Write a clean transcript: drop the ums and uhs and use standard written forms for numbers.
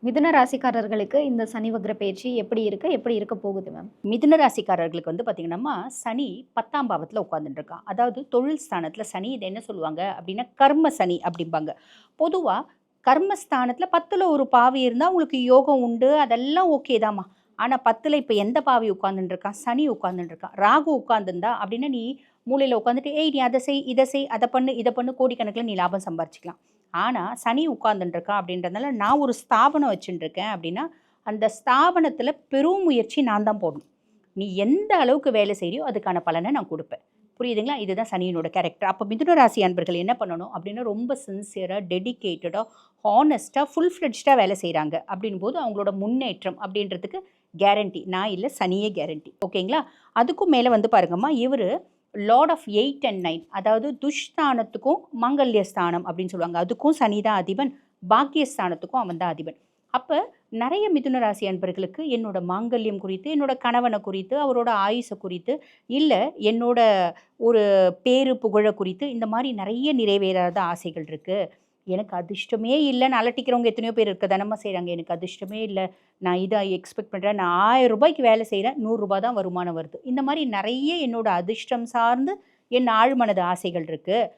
மிதுன ராசிக்காரர்களுக்கு இந்த சனி வக்ர பயிற்சி எப்படி இருக்கு? எப்படி இருக்க போகுது மேம்? மிதுன ராசிக்காரர்களுக்கு வந்து பார்த்தீங்கன்னா, சனி 10ஆம் பாவத்தில உட்கார்ந்துட்டு இருக்கான். அதாவது தொழில் ஸ்தானத்தில சனி இத என்ன சொல்லுவாங்க அப்டின்னா, கர்ம சனி அப்டிம்பாங்க. பொதுவா கர்மஸ்தானத்தில 10ல ஒரு பாவி இருந்தா உங்களுக்கு யோகம் உண்டு. அதெல்லாம் ஓகே தாம்மா. ஆனா 10ல இப்ப எந்த பாவி உட்கார்ந்துட்டு இருக்கான்? சனி உட்கார்ந்துட்டு இருக்கான். ராகு உட்கார்ந்திருந்தா அப்டின்னா, நீ மூலையில உட்காந்துட்டு, "ஏய் நீ அத செய், இத செய், அத பண்ணு, இத பண்ணு" கோடிக்கணக்கில நீ லாபம் சம்பாரிச்சுக்கலாம். ஆனா, சனி உட்கார்ந்துட்டு இருக்கான் அப்படின்றதுனால, நான் ஒரு ஸ்தாபனம் வச்சுட்டுருக்கேன் அப்படின்னா, அந்த ஸ்தாபனத்தில பெரும் முயற்சி நான் தான் போடணும். நீ எந்த அளவுக்கு வேலை செய்றியோ, அதுக்கான பலன நான் குடுப்பேன். புரியுதுங்களா? இதுதான் சனியினோட கேரக்டர். அப்ப மிதுன ராசி அன்பர்கள் என்ன பண்ணணும் அப்படின்னா, ரொம்ப சின்சியரா, டெடிகேட்டடா, ஹானஸ்ட்டா, ஃபுல் ஃப்ளெட்ஜ்டா வேலை செய்றாங்க. அப்படின்னும்போது அவங்களோட முன்னேற்றம் அப்படின்றதுக்கு கேரண்டி. நான் இல்ல, சனியே கேரண்டி. ஓகேங்களா? அதுக்கும் மேல வந்து பாருங்கம்மா, இவரு லார்ட் ஆஃப் 8 அண்ட் 9 அதாவது துஷ்ஸ்தானத்துக்கும் மாங்கல்ய ஸ்தானம் அப்படின்னு சொல்லுவாங்க. அதுக்கும் சனி தான் அதிபன். பாக்கியஸ்தானத்துக்கும் அவன் தான் அதிபன். அப்ப நெறைய மிதுன ராசி அன்பர்களுக்கு என்னோட மாங்கல்யம் குறித்து, என்னோட கணவன குறித்து, அவரோட ஆயுச குறித்து, இல்ல என்னோட ஒரு பேரு புகழ குறித்து இந்த மாரி நெறைய நிறைவேறாத ஆசைகள் இருக்கு. எனக்கு அதிர்ஷ்டமே இல்லன்னு அலட்டிக்கிறவங்க எத்தனையோ பேர் இருக்க தானம்மா செய்றாங்க. எனக்கு அதிர்ஷ்டமே இல்ல. நான் இத எக்ஸ்பெக்ட் பண்றேன். நான் ரூ. 1000க்கு வேலை செய்றேன். ரூ. 100 தான் வருமானம் வருது. இந்த மாரி நெறைய என்னோட அதிர்ஷ்டம் சார்ந்து என் ஆழ்மனது ஆசைகள் இருக்கு.